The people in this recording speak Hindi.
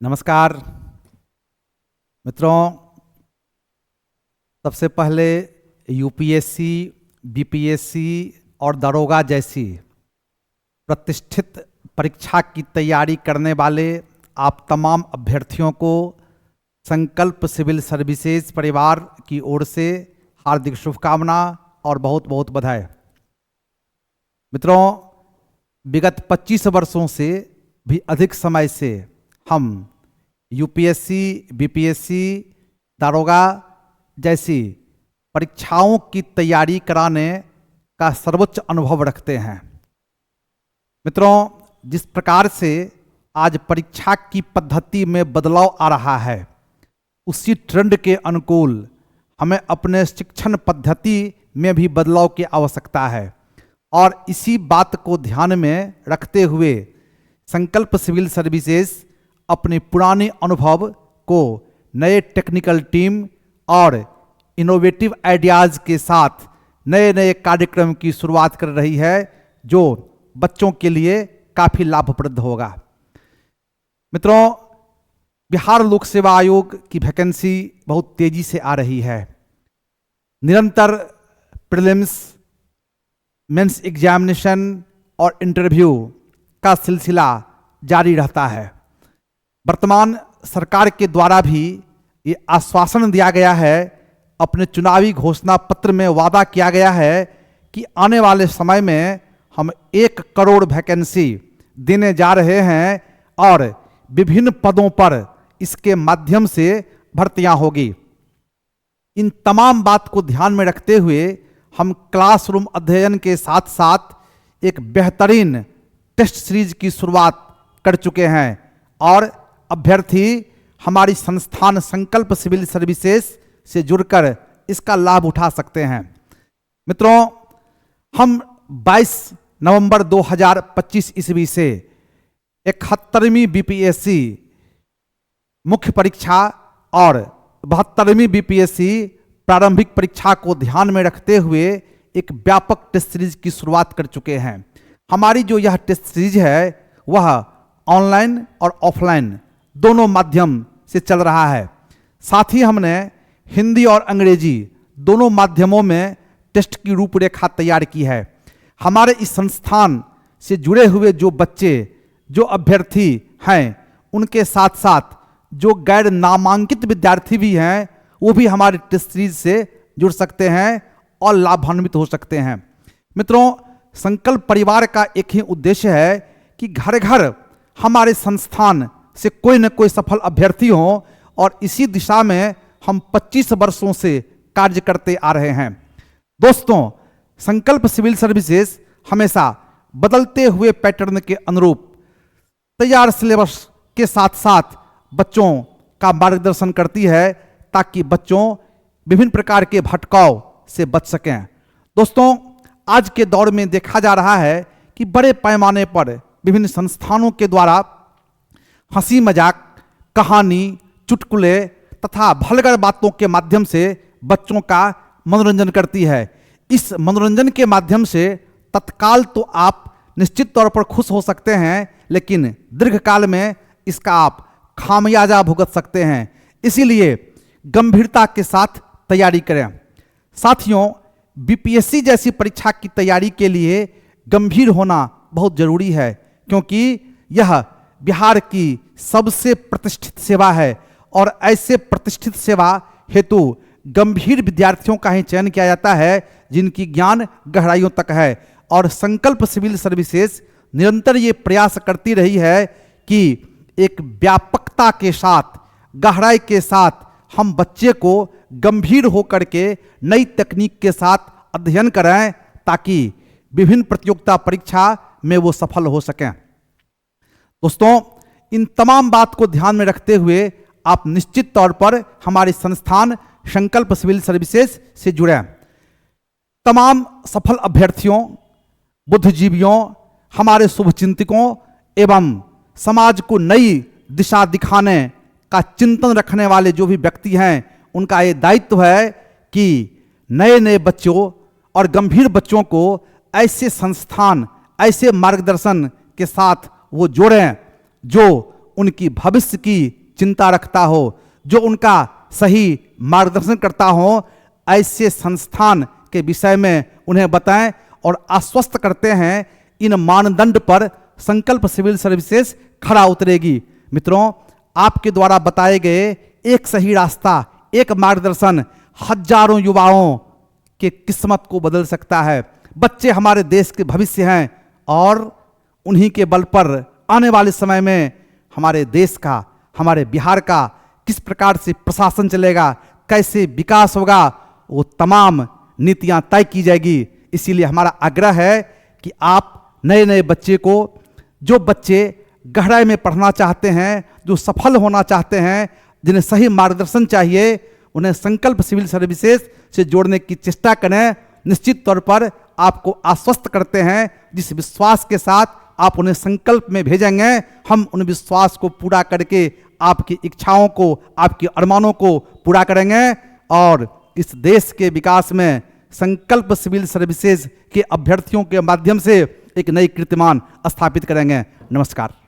नमस्कार मित्रों। सबसे पहले यूपीएससी, बीपीएससी और दरोगा जैसी प्रतिष्ठित परीक्षा की तैयारी करने वाले आप तमाम अभ्यर्थियों को संकल्प सिविल सर्विसेज परिवार की ओर से हार्दिक शुभकामना और बहुत बहुत बधाई। मित्रों, विगत 25 वर्षों से भी अधिक समय से हम यूपीएससी, बीपीएससी, दारोगा जैसी परीक्षाओं की तैयारी कराने का सर्वोच्च अनुभव रखते हैं। मित्रों, जिस प्रकार से आज परीक्षा की पद्धति में बदलाव आ रहा है, उसी ट्रेंड के अनुकूल हमें अपने शिक्षण पद्धति में भी बदलाव की आवश्यकता है और इसी बात को ध्यान में रखते हुए संकल्प सिविल सर्विसेज अपने पुराने अनुभव को नए टेक्निकल टीम और इनोवेटिव आइडियाज़ के साथ नए नए कार्यक्रम की शुरुआत कर रही है, जो बच्चों के लिए काफ़ी लाभप्रद होगा। मित्रों, बिहार लोक सेवा आयोग की वैकेंसी बहुत तेज़ी से आ रही है। निरंतर प्रीलिम्स, मेंस एग्जामिनेशन और इंटरव्यू का सिलसिला जारी रहता है। वर्तमान सरकार के द्वारा भी ये आश्वासन दिया गया है, अपने चुनावी घोषणा पत्र में वादा किया गया है कि आने वाले समय में हम 1 करोड़ वैकेंसी देने जा रहे हैं और विभिन्न पदों पर इसके माध्यम से भर्तियां होगी। इन तमाम बात को ध्यान में रखते हुए हम क्लासरूम अध्ययन के साथ साथ एक बेहतरीन टेस्ट सीरीज की शुरुआत कर चुके हैं और अभ्यर्थी हमारी संस्थान संकल्प सिविल सर्विसेज से जुड़कर इसका लाभ उठा सकते हैं। मित्रों, हम 22 नवंबर 2025 ईस्वी से 71वीं बीपीएससी मुख्य परीक्षा और 72वीं बीपीएससी प्रारंभिक परीक्षा को ध्यान में रखते हुए एक व्यापक टेस्ट सीरीज की शुरुआत कर चुके हैं। हमारी जो यह टेस्ट सीरीज है वह ऑनलाइन और ऑफलाइन दोनों माध्यम से चल रहा है। साथ ही हमने हिंदी और अंग्रेजी दोनों माध्यमों में टेस्ट की रूपरेखा तैयार की है। हमारे इस संस्थान से जुड़े हुए जो बच्चे, जो अभ्यर्थी हैं, उनके साथ साथ जो गैर नामांकित विद्यार्थी भी हैं, वो भी हमारे टेस्ट सीरीज से जुड़ सकते हैं और लाभान्वित हो सकते हैं। मित्रों, संकल्प परिवार का एक ही उद्देश्य है कि घर घर हमारे संस्थान से कोई न कोई सफल अभ्यर्थी हो और इसी दिशा में हम 25 वर्षों से कार्य करते आ रहे हैं। दोस्तों, संकल्प सिविल सर्विसेज हमेशा बदलते हुए पैटर्न के अनुरूप तैयार सिलेबस के साथ साथ बच्चों का मार्गदर्शन करती है ताकि बच्चों विभिन्न प्रकार के भटकाव से बच सकें। दोस्तों, आज के दौर में देखा जा रहा है कि बड़े पैमाने पर विभिन्न संस्थानों के द्वारा हंसी मजाक, कहानी, चुटकुले तथा भलगर बातों के माध्यम से बच्चों का मनोरंजन करती है। इस मनोरंजन के माध्यम से तत्काल तो आप निश्चित तौर पर खुश हो सकते हैं, लेकिन दीर्घकाल में इसका आप खामियाजा भुगत सकते हैं। इसीलिए गंभीरता के साथ तैयारी करें। साथियों, बीपीएससी जैसी परीक्षा की तैयारी के लिए गंभीर होना बहुत जरूरी है, क्योंकि यह बिहार की सबसे प्रतिष्ठित सेवा है और ऐसे प्रतिष्ठित सेवा हेतु गंभीर विद्यार्थियों का ही चयन किया जाता है जिनकी ज्ञान गहराइयों तक है। और संकल्प सिविल सर्विसेज निरंतर ये प्रयास करती रही है कि एक व्यापकता के साथ, गहराई के साथ हम बच्चे को गंभीर होकर के नई तकनीक के साथ अध्ययन कराएं ताकि विभिन्न प्रतियोगिता परीक्षा में वो सफल हो सकें। दोस्तों, इन तमाम बात को ध्यान में रखते हुए आप निश्चित तौर पर हमारे संस्थान संकल्प सिविल सर्विसेज से जुड़ें। तमाम सफल अभ्यर्थियों, बुद्धिजीवियों, हमारे शुभचिंतकों एवं समाज को नई दिशा दिखाने का चिंतन रखने वाले जो भी व्यक्ति हैं, उनका ये दायित्व है कि नए नए बच्चों और गंभीर बच्चों को ऐसे संस्थान, ऐसे मार्गदर्शन के साथ वो जोड़ें जो उनकी भविष्य की चिंता रखता हो, जो उनका सही मार्गदर्शन करता हो, ऐसे संस्थान के विषय में उन्हें बताएं और आश्वस्त करते हैं इन मानदंड पर संकल्प सिविल सर्विसेज खरा उतरेगी। मित्रों, आपके द्वारा बताए गए एक सही रास्ता, एक मार्गदर्शन हजारों युवाओं के किस्मत को बदल सकता है। बच्चे हमारे देश के भविष्य हैं और उन्हीं के बल पर आने वाले समय में हमारे देश का, हमारे बिहार का किस प्रकार से प्रशासन चलेगा, कैसे विकास होगा, वो तमाम नीतियां तय की जाएगी। इसीलिए हमारा आग्रह है कि आप नए नए बच्चे को, जो बच्चे गहराई में पढ़ना चाहते हैं, जो सफल होना चाहते हैं, जिन्हें सही मार्गदर्शन चाहिए, उन्हें संकल्प सिविल सर्विसेज से जोड़ने की चेष्टा करें। निश्चित तौर पर आपको आश्वस्त करते हैं, जिस विश्वास के साथ आप उन्हें संकल्प में भेजेंगे, हम उन विश्वास को पूरा करके आपकी इच्छाओं को, आपके अरमानों को पूरा करेंगे और इस देश के विकास में संकल्प सिविल सर्विसेज के अभ्यर्थियों के माध्यम से एक नई कीर्तिमान स्थापित करेंगे। नमस्कार।